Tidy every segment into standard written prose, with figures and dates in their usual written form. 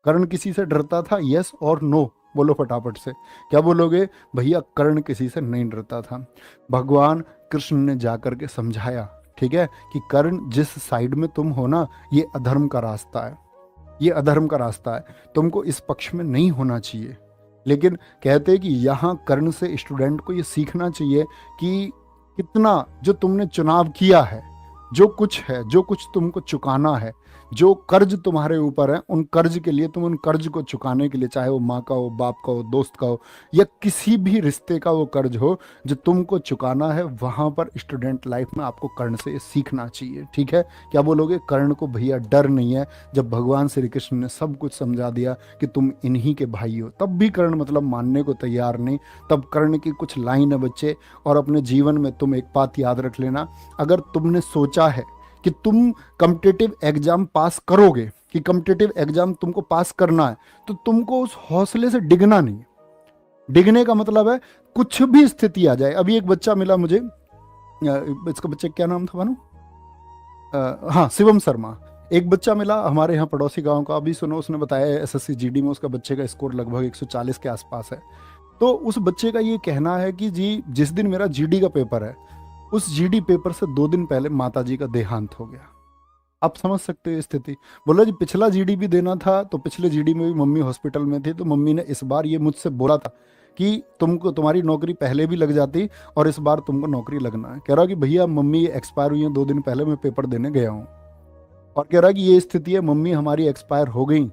कर्ण किसी से डरता था? यस और नो बोलो फटाफट से। क्या बोलोगे? भैया कर्ण किसी से नहीं डरता था। भगवान कृष्ण ने जाकर के समझाया, ठीक है, कि कर्ण जिस साइड में तुम हो ना, ये अधर्म का रास्ता है, ये अधर्म का रास्ता है, तुमको इस पक्ष में नहीं होना चाहिए। लेकिन कहते हैं कि यहाँ कर्ण से स्टूडेंट को ये सीखना चाहिए कि कितना जो तुमने चुनाव किया है, जो कुछ है, जो कुछ तुमको चुकाना है, जो कर्ज तुम्हारे ऊपर है, उन कर्ज के लिए तुम उन कर्ज को चुकाने के लिए, चाहे वो माँ का हो, बाप का हो, दोस्त का हो, या किसी भी रिश्ते का वो कर्ज हो जो तुमको चुकाना है, वहां पर स्टूडेंट लाइफ में आपको कर्ण से सीखना चाहिए। ठीक है, क्या बोलोगे? कर्ण को भैया डर नहीं है। जब भगवान श्री कृष्ण ने सब कुछ समझा दिया कि तुम इन्हीं के भाई हो, तब भी कर्ण मतलब मानने को तैयार नहीं। तब कर्ण की कुछ लाइन है बच्चे, और अपने जीवन में तुम एक बात याद रख लेना, अगर तुमने सोचा है कि तुम कॉम्पिटिटिव एग्जाम पास करोगे, कि कॉम्पिटिटिव एग्जाम तुमको पास करना है, तो तुमको उस हौसले से डिगना नहीं है। डिगने का मतलब है कुछ भी स्थिति आ जाए। अभी एक बच्चा मिला मुझे, इसका बच्चे क्या नाम था भानु? हाँ, शिवम शर्मा। एक बच्चा मिला हमारे यहाँ पड़ोसी गांव का, अभी सुनो, उसने बताया एसएससी जीडी में उसका बच्चे का स्कोर लगभग 140 के आसपास है। तो उस बच्चे का ये कहना है कि जी जिस दिन मेरा जीडी का पेपर है, उस जीडी पेपर से 2 दिन पहले माताजी का देहांत हो गया। आप समझ सकते हो स्थिति। बोला जी पिछला जीडी भी देना था, तो पिछले जीडी में भी मम्मी हॉस्पिटल में थी, तो मम्मी ने इस बार ये मुझसे बोला था कि तुमको तुम्हारी नौकरी पहले भी लग जाती और इस बार तुमको नौकरी लगना है। कह रहा कि भैया मम्मी ये एक्सपायर हुई है 2 दिन पहले, मैं पेपर देने गया हूँ। और कह रहा कि ये स्थिति है, मम्मी हमारी एक्सपायर हो गई।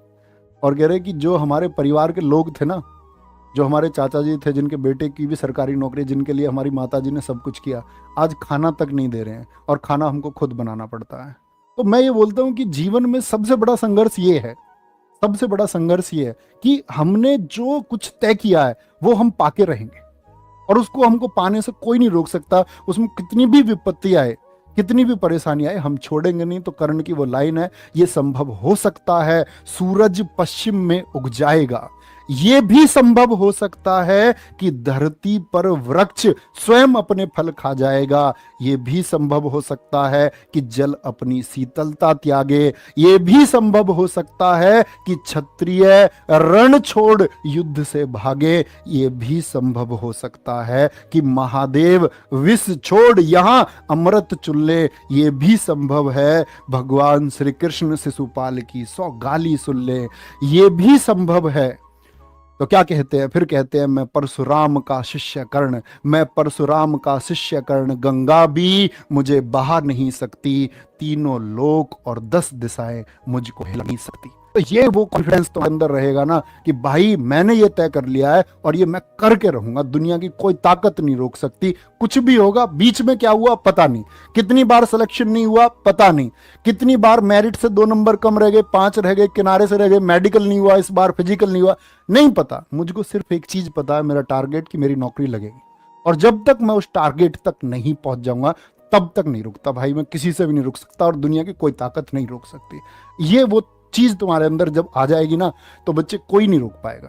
और कह रहे कि जो हमारे परिवार के लोग थे ना, जो हमारे चाचा जी थे, जिनके बेटे की भी सरकारी नौकरी, जिनके लिए हमारी माता जी ने सब कुछ किया, आज खाना तक नहीं दे रहे हैं, और खाना हमको खुद बनाना पड़ता है। तो मैं ये बोलता हूँ कि जीवन में सबसे बड़ा संघर्ष ये है, सबसे बड़ा संघर्ष ये है कि हमने जो कुछ तय किया है वो हम पाके रहेंगे, और उसको हमको पाने से कोई नहीं रोक सकता। उसमें कितनी भी विपत्ति आए, कितनी भी परेशानी आए, हम छोड़ेंगे नहीं। तो कर्ण की वो लाइन है, ये संभव हो सकता है सूरज पश्चिम में उग जाएगा, ये भी संभव हो सकता है कि धरती पर वृक्ष स्वयं अपने फल खा जाएगा, ये भी संभव हो सकता है कि जल अपनी शीतलता त्यागे, ये भी संभव हो सकता है कि क्षत्रिय रण छोड़ युद्ध से भागे, ये भी संभव हो सकता है कि महादेव विष छोड़ यहां अमृत चुल्ले, ये भी संभव है भगवान श्री कृष्ण शिशुपाल की 100 गाली सुन ले, ये भी संभव है। तो क्या कहते हैं फिर? कहते हैं मैं परशुराम का शिष्य कर्ण, मैं परशुराम का शिष्य कर्ण, गंगा भी मुझे बहा नहीं सकती, तीनों लोक और 10 दिशाएं मुझको हिला नहीं सकती। तो ये वो कॉन्फिडेंस तो अंदर रहेगा ना कि भाई मैंने ये तय कर लिया है और ये मैं करके रहूंगा, दुनिया की कोई ताकत नहीं रोक सकती। कुछ भी होगा, बीच में क्या हुआ पता नहीं, कितनी बार सिलेक्शन नहीं हुआ पता नहीं, कितनी बार मेरिट से 2 नंबर कम रह गए, 5 रह गए, किनारे से रह गए, मेडिकल नहीं हुआ, इस बार फिजिकल नहीं हुआ, नहीं पता। मुझको सिर्फ एक चीज पता है, मेरा टारगेट कि मेरी नौकरी लगेगी, और जब तक मैं उस टारगेट तक नहीं पहुंच जाऊंगा तब तक नहीं रुकता भाई, मैं किसी से भी नहीं रुक सकता और दुनिया की कोई ताकत नहीं रोक सकती। ये वो चीज तुम्हारे अंदर जब आ जाएगी ना, तो बच्चे कोई नहीं रोक पाएगा।